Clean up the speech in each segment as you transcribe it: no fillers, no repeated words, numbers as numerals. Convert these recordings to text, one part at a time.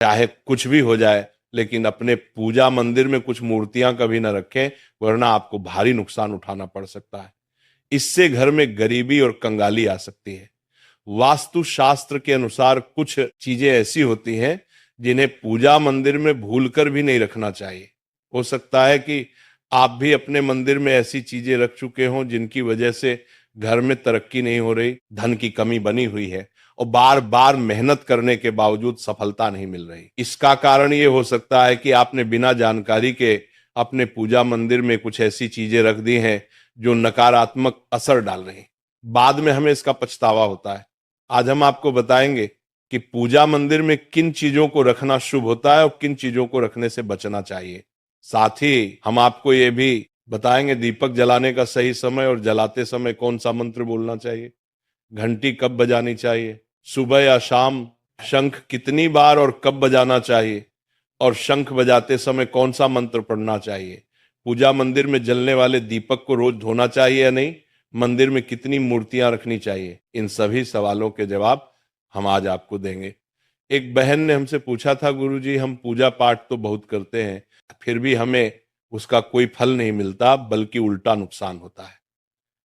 चाहे कुछ भी हो जाए, लेकिन अपने पूजा मंदिर में कुछ मूर्तियां कभी ना रखें, वरना आपको भारी नुकसान उठाना पड़ सकता है। इससे घर में गरीबी और कंगाली आ सकती है। वास्तु शास्त्र के अनुसार कुछ चीजें ऐसी होती हैं जिन्हें पूजा मंदिर में भूलकर भी नहीं रखना चाहिए। हो सकता है कि आप भी अपने मंदिर में ऐसी चीजें रख चुके हों जिनकी वजह से घर में तरक्की नहीं हो रही, धन की कमी बनी हुई है और बार बार मेहनत करने के बावजूद सफलता नहीं मिल रही। इसका कारण ये हो सकता है कि आपने बिना जानकारी के अपने पूजा मंदिर में कुछ ऐसी चीजें रख दी हैं जो नकारात्मक असर डाल रही हैं। बाद में हमें इसका पछतावा होता है। आज हम आपको बताएंगे कि पूजा मंदिर में किन चीजों को रखना शुभ होता है और किन चीजों को रखने से बचना चाहिए। साथ ही हम आपको ये भी बताएंगे दीपक जलाने का सही समय और जलाते समय कौन सा मंत्र बोलना चाहिए, घंटी कब बजानी चाहिए, सुबह या शाम, शंख कितनी बार और कब बजाना चाहिए, और शंख बजाते समय कौन सा मंत्र पढ़ना चाहिए, पूजा मंदिर में जलने वाले दीपक को रोज धोना चाहिए या नहीं, मंदिर में कितनी मूर्तियां रखनी चाहिए। इन सभी सवालों के जवाब हम आज आपको देंगे। एक बहन ने हमसे पूछा था, गुरुजी हम पूजा पाठ तो बहुत करते हैं, फिर भी हमें उसका कोई फल नहीं मिलता, बल्कि उल्टा नुकसान होता है।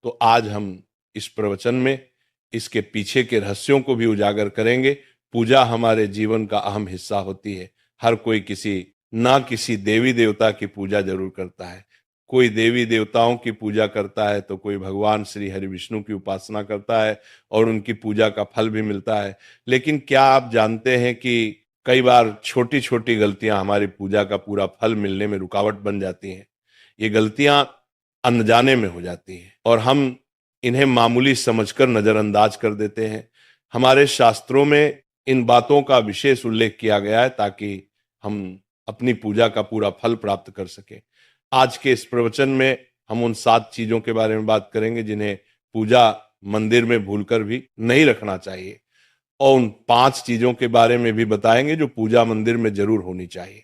तो आज हम इस प्रवचन में इसके पीछे के रहस्यों को भी उजागर करेंगे। पूजा हमारे जीवन का अहम हिस्सा होती है। हर कोई किसी ना किसी देवी देवता की पूजा जरूर करता है। कोई देवी देवताओं की पूजा करता है तो कोई भगवान श्री हरि विष्णु की उपासना करता है और उनकी पूजा का फल भी मिलता है। लेकिन क्या आप जानते हैं कि कई बार छोटी छोटी गलतियां हमारी पूजा का पूरा फल मिलने में रुकावट बन जाती हैं। ये गलतियां अनजाने में हो जाती हैं और हम इन्हें मामूली समझकर नजरअंदाज कर देते हैं। हमारे शास्त्रों में इन बातों का विशेष उल्लेख किया गया है ताकि हम अपनी पूजा का पूरा फल प्राप्त कर सकें। आज के इस प्रवचन में हम उन 7 चीजों के बारे में बात करेंगे जिन्हें पूजा मंदिर में भूलकर भी नहीं रखना चाहिए, और उन 5 चीजों के बारे में भी बताएंगे जो पूजा मंदिर में जरूर होनी चाहिए।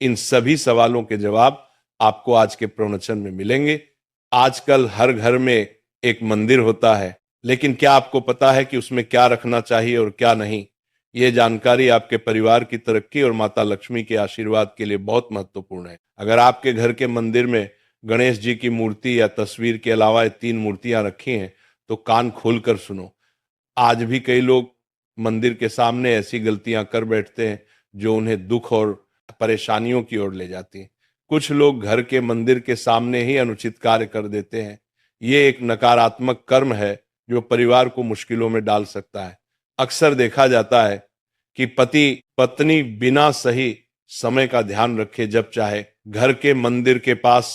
इन सभी सवालों के जवाब आपको आज के प्रवचन में मिलेंगे। आजकल हर घर में एक मंदिर होता है, लेकिन क्या आपको पता है कि उसमें क्या रखना चाहिए और क्या नहीं? ये जानकारी आपके परिवार की तरक्की और माता लक्ष्मी के आशीर्वाद के लिए बहुत महत्वपूर्ण है। अगर आपके घर के मंदिर में गणेश जी की मूर्ति या तस्वीर के अलावा 3 मूर्तियां रखी हैं, तो कान खोलकर सुनो। आज भी कई लोग मंदिर के सामने ऐसी गलतियां कर बैठते हैं जो उन्हें दुख और परेशानियों की ओर ले जाती हैं। कुछ लोग घर के मंदिर के सामने ही अनुचित कार्य कर देते हैं। ये एक नकारात्मक कर्म है जो परिवार को मुश्किलों में डाल सकता है। अक्सर देखा जाता है कि पति पत्नी बिना सही समय का ध्यान रखे जब चाहे घर के मंदिर के पास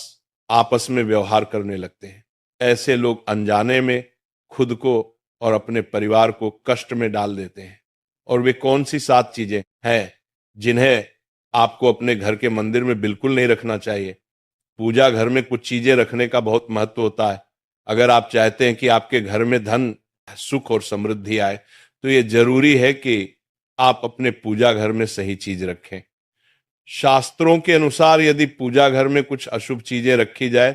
आपस में व्यवहार करने लगते हैं। ऐसे लोग अनजाने में खुद को और अपने परिवार को कष्ट में डाल देते हैं। और वे कौन सी 7 चीजें हैं जिन्हें आपको अपने घर के मंदिर में बिल्कुल नहीं रखना चाहिए? पूजा घर में कुछ चीजें रखने का बहुत महत्व होता है। अगर आप चाहते हैं कि आपके घर में धन, सुख और समृद्धि आए, तो ये जरूरी है कि आप अपने पूजा घर में सही चीज रखें। शास्त्रों के अनुसार यदि पूजा घर में कुछ अशुभ चीजें रखी जाए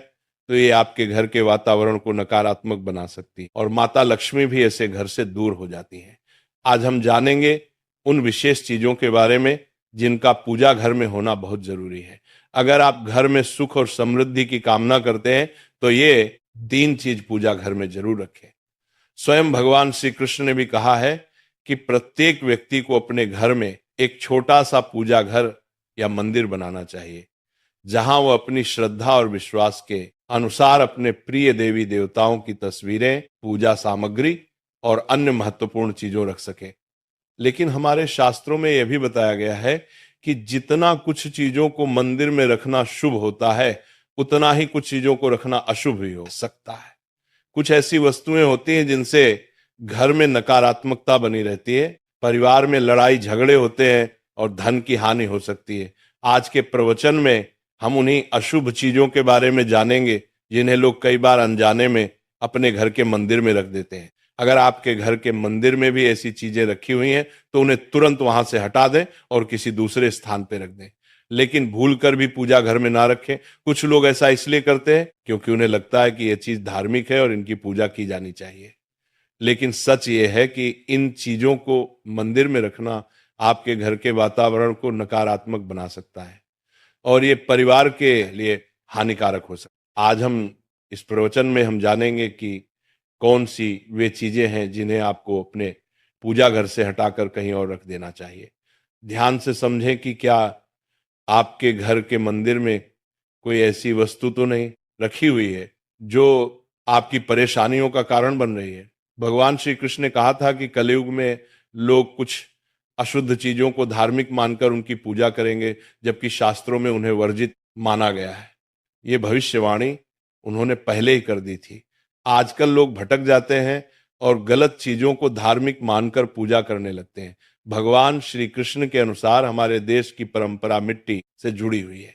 तो ये आपके घर के वातावरण को नकारात्मक बना सकती है और माता लक्ष्मी भी ऐसे घर से दूर हो जाती हैं। आज हम जानेंगे उन विशेष चीजों के बारे में जिनका पूजा घर में होना बहुत जरूरी है। अगर आप घर में सुख और समृद्धि की कामना करते हैं तो ये 3 चीज पूजा घर में जरूर रखें। स्वयं भगवान श्री कृष्ण ने भी कहा है कि प्रत्येक व्यक्ति को अपने घर में एक छोटा सा पूजा घर या मंदिर बनाना चाहिए, जहां वो अपनी श्रद्धा और विश्वास के अनुसार अपने प्रिय देवी देवताओं की तस्वीरें, पूजा सामग्री और अन्य महत्वपूर्ण चीजों रख सके। लेकिन हमारे शास्त्रों में यह भी बताया गया है कि जितना कुछ चीजों को मंदिर में रखना शुभ होता है, उतना ही कुछ चीजों को रखना अशुभ भी हो सकता है। कुछ ऐसी वस्तुएं होती हैं जिनसे घर में नकारात्मकता बनी रहती है, परिवार में लड़ाई झगड़े होते हैं और धन की हानि हो सकती है। आज के प्रवचन में हम उन्हीं अशुभ चीजों के बारे में जानेंगे जिन्हें लोग कई बार अनजाने में अपने घर के मंदिर में रख देते हैं। अगर आपके घर के मंदिर में भी ऐसी चीजें रखी हुई हैं तो उन्हें तुरंत वहां से हटा दें और किसी दूसरे स्थान पर रख दें। लेकिन भूल कर भी पूजा घर में ना रखें। कुछ लोग ऐसा इसलिए करते हैं क्योंकि उन्हें लगता है कि यह चीज धार्मिक है और इनकी पूजा की जानी चाहिए। लेकिन सच ये है कि इन चीजों को मंदिर में रखना आपके घर के वातावरण को नकारात्मक बना सकता है और ये परिवार के लिए हानिकारक हो सकता है। आज हम इस प्रवचन में हम जानेंगे कि कौन सी वे चीजें हैं जिन्हें आपको अपने पूजा घर से हटाकर कहीं और रख देना चाहिए। ध्यान से समझें कि क्या आपके घर के मंदिर में कोई ऐसी वस्तु तो नहीं रखी हुई है जो आपकी परेशानियों का कारण बन रही है। भगवान श्री कृष्ण ने कहा था कि कलयुग में लोग कुछ अशुद्ध चीजों को धार्मिक मानकर उनकी पूजा करेंगे, जबकि शास्त्रों में उन्हें वर्जित माना गया है। ये भविष्यवाणी उन्होंने पहले ही कर दी थी। आजकल लोग भटक जाते हैं और गलत चीजों को धार्मिक मानकर पूजा करने लगते हैं। भगवान श्री कृष्ण के अनुसार हमारे देश की परंपरा मिट्टी से जुड़ी हुई है,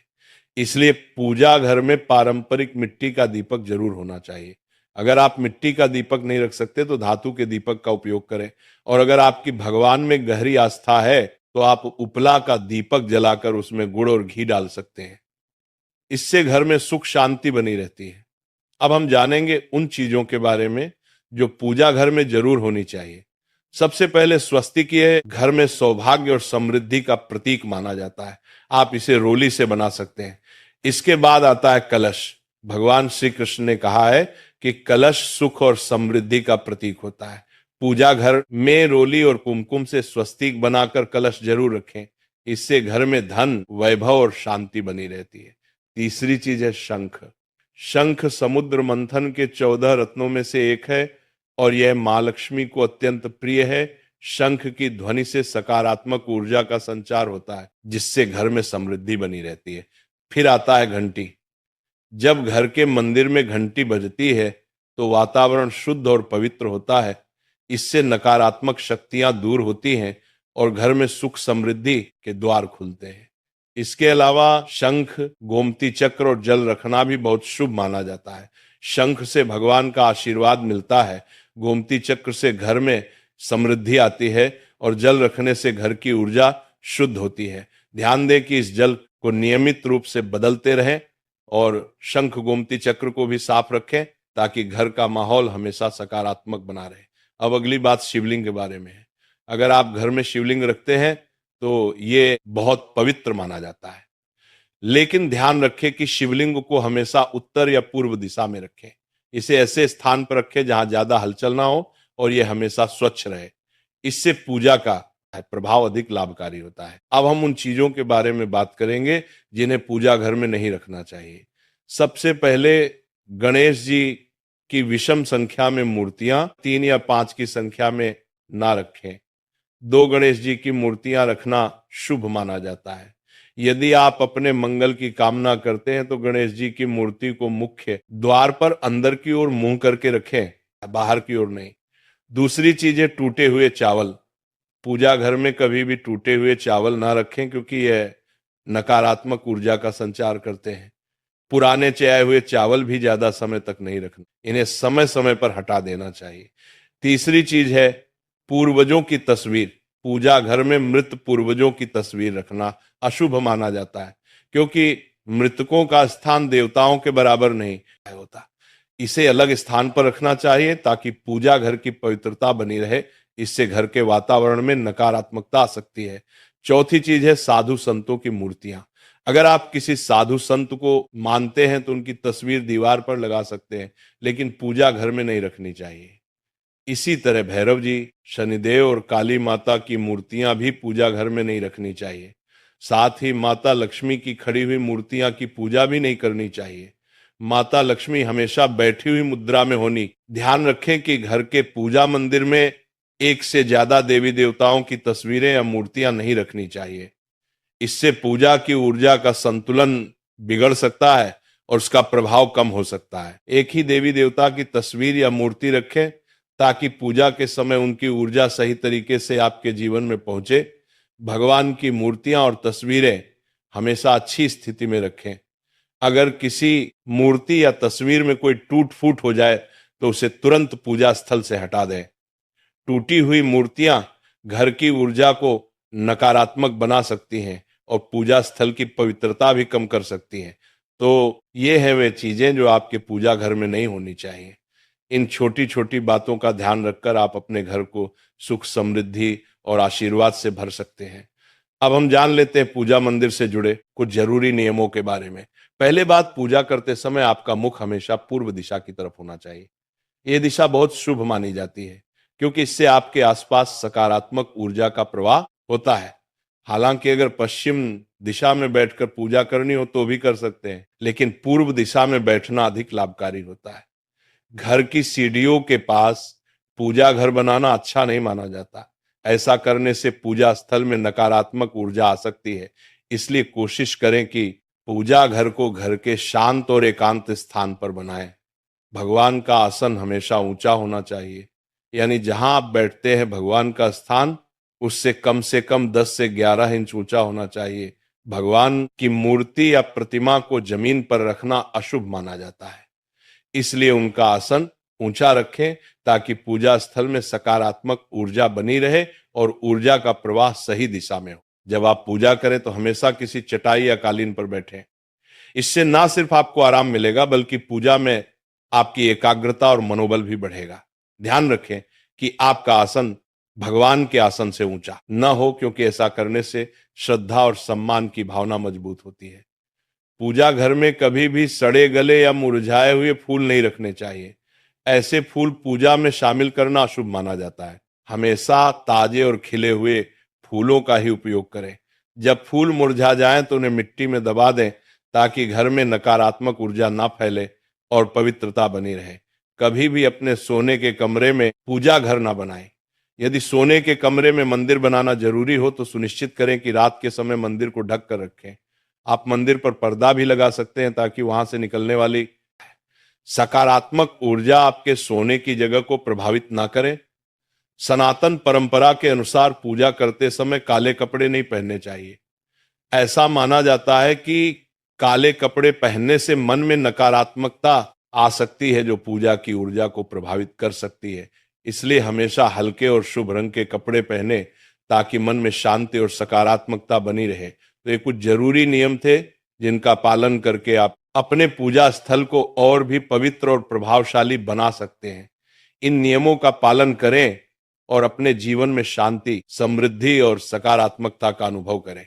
इसलिए पूजा घर में पारंपरिक मिट्टी का दीपक जरूर होना चाहिए। अगर आप मिट्टी का दीपक नहीं रख सकते तो धातु के दीपक का उपयोग करें, और अगर आपकी भगवान में गहरी आस्था है तो आप उपला का दीपक जलाकर उसमें गुड़ और घी डाल सकते हैं। इससे घर में सुख शांति बनी रहती है। अब हम जानेंगे उन चीजों के बारे में जो पूजा घर में जरूर होनी चाहिए। सबसे पहले स्वस्तिक ये घर में सौभाग्य और समृद्धि का प्रतीक माना जाता है। आप इसे रोली से बना सकते हैं। इसके बाद आता है कलश। भगवान श्री कृष्ण ने कहा है कि कलश सुख और समृद्धि का प्रतीक होता है। पूजा घर में रोली और कुमकुम से स्वस्तिक बनाकर कलश जरूर रखें। इससे घर में धन, वैभव और शांति बनी रहती है। तीसरी चीज है शंख। शंख समुद्र मंथन के 14 रत्नों में से एक है और यह मां लक्ष्मी को अत्यंत प्रिय है। शंख की ध्वनि से सकारात्मक ऊर्जा का संचार होता है, जिससे घर में समृद्धि बनी रहती है। फिर आता है घंटी। जब घर के मंदिर में घंटी बजती है तो वातावरण शुद्ध और पवित्र होता है। इससे नकारात्मक शक्तियां दूर होती हैं और घर में सुख समृद्धि के द्वार खुलते हैं। इसके अलावा शंख, गोमती चक्र और जल रखना भी बहुत शुभ माना जाता है। शंख से भगवान का आशीर्वाद मिलता है, गोमती चक्र से घर में समृद्धि आती है और जल रखने से घर की ऊर्जा शुद्ध होती है। ध्यान दें कि इस जल को नियमित रूप से बदलते रहें और शंख गोमती चक्र को भी साफ रखें ताकि घर का माहौल हमेशा सकारात्मक बना रहे। अब अगली बात शिवलिंग के बारे में है। अगर आप घर में शिवलिंग रखते हैं तो ये बहुत पवित्र माना जाता है, लेकिन ध्यान रखें कि शिवलिंग को हमेशा उत्तर या पूर्व दिशा में रखें। इसे ऐसे स्थान पर रखें जहां ज्यादा हलचल ना हो और यह हमेशा स्वच्छ रहे। इससे पूजा का प्रभाव अधिक लाभकारी होता है। अब हम उन चीजों के बारे में बात करेंगे जिन्हें पूजा घर में नहीं रखना चाहिए। सबसे पहले गणेश जी की विषम संख्या में मूर्तियां 3 या 5 की संख्या में ना रखें। 2 गणेश जी की मूर्तियां रखना शुभ माना जाता है। यदि आप अपने मंगल की कामना करते हैं तो गणेश जी की मूर्ति को मुख्य द्वार पर अंदर की ओर मुंह करके रखें, बाहर की ओर नहीं। दूसरी चीज है टूटे हुए चावल। पूजा घर में कभी भी टूटे हुए चावल ना रखें क्योंकि यह नकारात्मक ऊर्जा का संचार करते हैं। पुराने चयाए हुए चावल भी ज्यादा समय तक नहीं रखना, इन्हें समय समय पर हटा देना चाहिए। तीसरी चीज है पूर्वजों की तस्वीर। पूजा घर में मृत पूर्वजों की तस्वीर रखना अशुभ माना जाता है क्योंकि मृतकों का स्थान देवताओं के बराबर नहीं होता। इसे अलग स्थान पर रखना चाहिए ताकि पूजा घर की पवित्रता बनी रहे। इससे घर के वातावरण में नकारात्मकता आ सकती है। चौथी चीज है साधु संतों की मूर्तियां। अगर आप किसी साधु संत को मानते हैं तो उनकी तस्वीर दीवार पर लगा सकते हैं, लेकिन पूजा घर में नहीं रखनी चाहिए। इसी तरह भैरव जी, शनिदेव और काली माता की मूर्तियां भी पूजा घर में नहीं रखनी चाहिए। साथ ही माता लक्ष्मी की खड़ी हुई मूर्तियां की पूजा भी नहीं करनी चाहिए। माता लक्ष्मी हमेशा बैठी हुई मुद्रा में होनी। ध्यान रखें कि घर के पूजा मंदिर में एक से ज्यादा देवी देवताओं की तस्वीरें या मूर्तियां नहीं रखनी चाहिए। इससे पूजा की ऊर्जा का संतुलन बिगड़ सकता है और उसका प्रभाव कम हो सकता है। एक ही देवी देवता की तस्वीर या मूर्ति रखें ताकि पूजा के समय उनकी ऊर्जा सही तरीके से आपके जीवन में पहुंचे। भगवान की मूर्तियां और तस्वीरें हमेशा अच्छी स्थिति में रखें। अगर किसी मूर्ति या तस्वीर में कोई टूट फूट हो जाए तो उसे तुरंत पूजा स्थल से हटा दें। टूटी हुई मूर्तियां घर की ऊर्जा को नकारात्मक बना सकती हैं और पूजा स्थल की पवित्रता भी कम कर सकती हैं। तो ये है वे चीजें जो आपके पूजा घर में नहीं होनी चाहिए। इन छोटी छोटी बातों का ध्यान रखकर आप अपने घर को सुख, समृद्धि और आशीर्वाद से भर सकते हैं। अब हम जान लेते हैं पूजा मंदिर से जुड़े कुछ जरूरी नियमों के बारे में। पहले बात, पूजा करते समय आपका मुख हमेशा पूर्व दिशा की तरफ होना चाहिए। यह दिशा बहुत शुभ मानी जाती है क्योंकि इससे आपके आसपास सकारात्मक ऊर्जा का प्रवाह होता है। हालांकि अगर पश्चिम दिशा में बैठकर पूजा करनी हो तो भी कर सकते हैं, लेकिन पूर्व दिशा में बैठना अधिक लाभकारी होता है। घर की सीढ़ियों के पास पूजा घर बनाना अच्छा नहीं माना जाता। ऐसा करने से पूजा स्थल में नकारात्मक ऊर्जा आ सकती है। इसलिए कोशिश करें कि पूजा घर को घर के शांत और एकांत स्थान पर बनाएं। भगवान का आसन हमेशा ऊंचा होना चाहिए, यानी जहां आप बैठते हैं भगवान का स्थान उससे कम से कम 10 से 11 इंच ऊंचा होना चाहिए। भगवान की मूर्ति या प्रतिमा को जमीन पर रखना अशुभ माना जाता है, इसलिए उनका आसन ऊंचा रखें ताकि पूजा स्थल में सकारात्मक ऊर्जा बनी रहे और ऊर्जा का प्रवाह सही दिशा में हो। जब आप पूजा करें तो हमेशा किसी चटाई या कालीन पर बैठें। इससे ना सिर्फ आपको आराम मिलेगा बल्कि पूजा में आपकी एकाग्रता और मनोबल भी बढ़ेगा। ध्यान रखें कि आपका आसन भगवान के आसन से ऊंचा न हो, क्योंकि ऐसा करने से श्रद्धा और सम्मान की भावना मजबूत होती है। पूजा घर में कभी भी सड़े गले या मुरझाए हुए फूल नहीं रखने चाहिए। ऐसे फूल पूजा में शामिल करना अशुभ माना जाता है। हमेशा ताजे और खिले हुए फूलों का ही उपयोग करें। जब फूल मुरझा जाएं तो उन्हें मिट्टी में दबा दें ताकि घर में नकारात्मक ऊर्जा ना फैले और पवित्रता बनी रहे। कभी भी अपने सोने के कमरे में पूजा घर ना बनाएं। यदि सोने के कमरे में मंदिर बनाना जरूरी हो तो सुनिश्चित करें कि रात के समय मंदिर को ढक कर रखें। आप मंदिर पर पर्दा भी लगा सकते हैं ताकि वहां से निकलने वाली सकारात्मक ऊर्जा आपके सोने की जगह को प्रभावित ना करे। सनातन परंपरा के अनुसार पूजा करते समय काले कपड़े नहीं पहनने चाहिए। ऐसा माना जाता है कि काले कपड़े पहनने से मन में नकारात्मकता आ सकती है जो पूजा की ऊर्जा को प्रभावित कर सकती है। इसलिए हमेशा हल्के और शुभ रंग के कपड़े पहने ताकि मन में शांति और सकारात्मकता बनी रहे। तो ये कुछ जरूरी नियम थे जिनका पालन करके आप अपने पूजा स्थल को और भी पवित्र और प्रभावशाली बना सकते हैं। इन नियमों का पालन करें और अपने जीवन में शांति, समृद्धि और सकारात्मकता का अनुभव करें।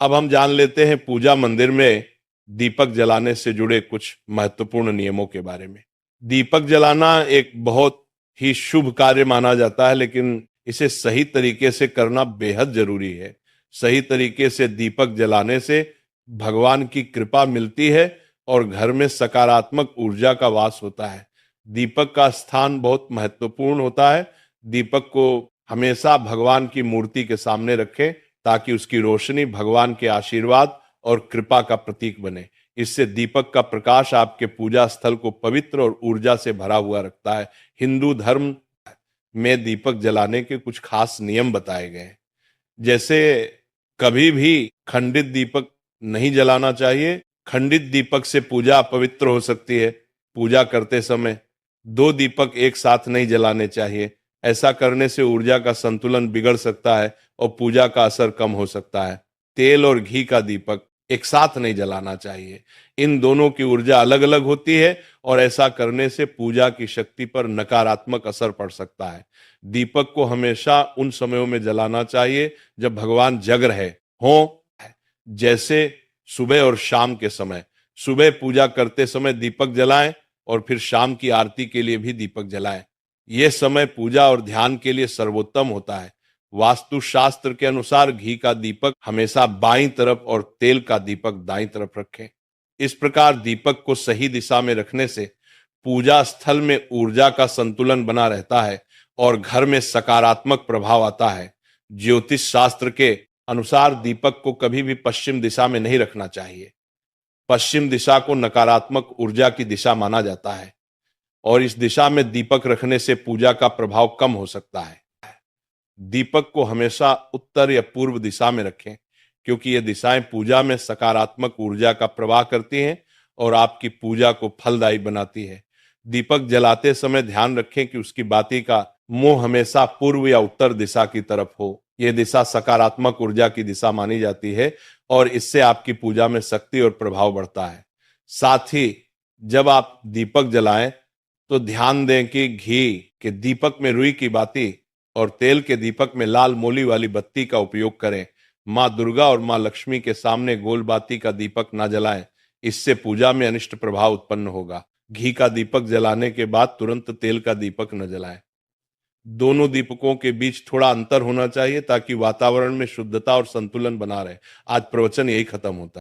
अब हम जान लेते हैं पूजा मंदिर में दीपक जलाने से जुड़े कुछ महत्वपूर्ण नियमों के बारे में। दीपक जलाना एक बहुत ही शुभ कार्य माना जाता है, लेकिन इसे सही तरीके से करना बेहद जरूरी है। सही तरीके से दीपक जलाने से भगवान की कृपा मिलती है और घर में सकारात्मक ऊर्जा का वास होता है। दीपक का स्थान बहुत महत्वपूर्ण होता है। दीपक को हमेशा भगवान की मूर्ति के सामने रखें ताकि उसकी रोशनी भगवान के आशीर्वाद और कृपा का प्रतीक बने। इससे दीपक का प्रकाश आपके पूजा स्थल को पवित्र और ऊर्जा से भरा हुआ रखता है। हिंदू धर्म में दीपक जलाने के कुछ खास नियम बताए गए हैं। जैसे कभी भी खंडित दीपक नहीं जलाना चाहिए। खंडित दीपक से पूजा अपवित्र हो सकती है। पूजा करते समय 2 दीपक एक साथ नहीं जलाने चाहिए। ऐसा करने से ऊर्जा का संतुलन बिगड़ सकता है और पूजा का असर कम हो सकता है। तेल और घी का दीपक एक साथ नहीं जलाना चाहिए। इन दोनों की ऊर्जा अलग अलग होती है और ऐसा करने से पूजा की शक्ति पर नकारात्मक असर पड़ सकता है। दीपक को हमेशा उन समयों में जलाना चाहिए जब भगवान जग रहे हों, जैसे सुबह और शाम के समय। सुबह पूजा करते समय दीपक जलाएं और फिर शाम की आरती के लिए भी दीपक जलाएं। यह समय पूजा और ध्यान के लिए सर्वोत्तम होता है। वास्तु शास्त्र के अनुसार घी का दीपक हमेशा बाईं तरफ और तेल का दीपक दाईं तरफ रखें। इस प्रकार दीपक को सही दिशा में रखने से पूजा स्थल में ऊर्जा का संतुलन बना रहता है और घर में सकारात्मक प्रभाव आता है। ज्योतिष शास्त्र के अनुसार दीपक को कभी भी पश्चिम दिशा में नहीं रखना चाहिए। पश्चिम दिशा को नकारात्मक ऊर्जा की दिशा माना जाता है और इस दिशा में दीपक रखने से पूजा का प्रभाव कम हो सकता है। दीपक को हमेशा उत्तर या पूर्व दिशा में रखें क्योंकि ये दिशाएं पूजा में सकारात्मक ऊर्जा का प्रवाह करती हैं और आपकी पूजा को फलदायी बनाती है। दीपक जलाते समय ध्यान रखें कि उसकी बाती का मुंह हमेशा पूर्व या उत्तर दिशा की तरफ हो। यह दिशा सकारात्मक ऊर्जा की दिशा मानी जाती है और इससे आपकी पूजा में शक्ति और प्रभाव बढ़ता है। साथ ही जब आप दीपक जलाएं तो ध्यान दें कि घी के दीपक में रुई की बाती और तेल के दीपक में लाल मोली वाली बत्ती का उपयोग करें। माँ दुर्गा और माँ लक्ष्मी के सामने गोल बाती का दीपक न जलाएं, इससे पूजा में अनिष्ट प्रभाव उत्पन्न होगा। घी का दीपक जलाने के बाद तुरंत तेल का दीपक न जलाएं। दोनों दीपकों के बीच थोड़ा अंतर होना चाहिए ताकि वातावरण में शुद्धता और संतुलन बना रहे। आज प्रवचन यही खत्म होता है।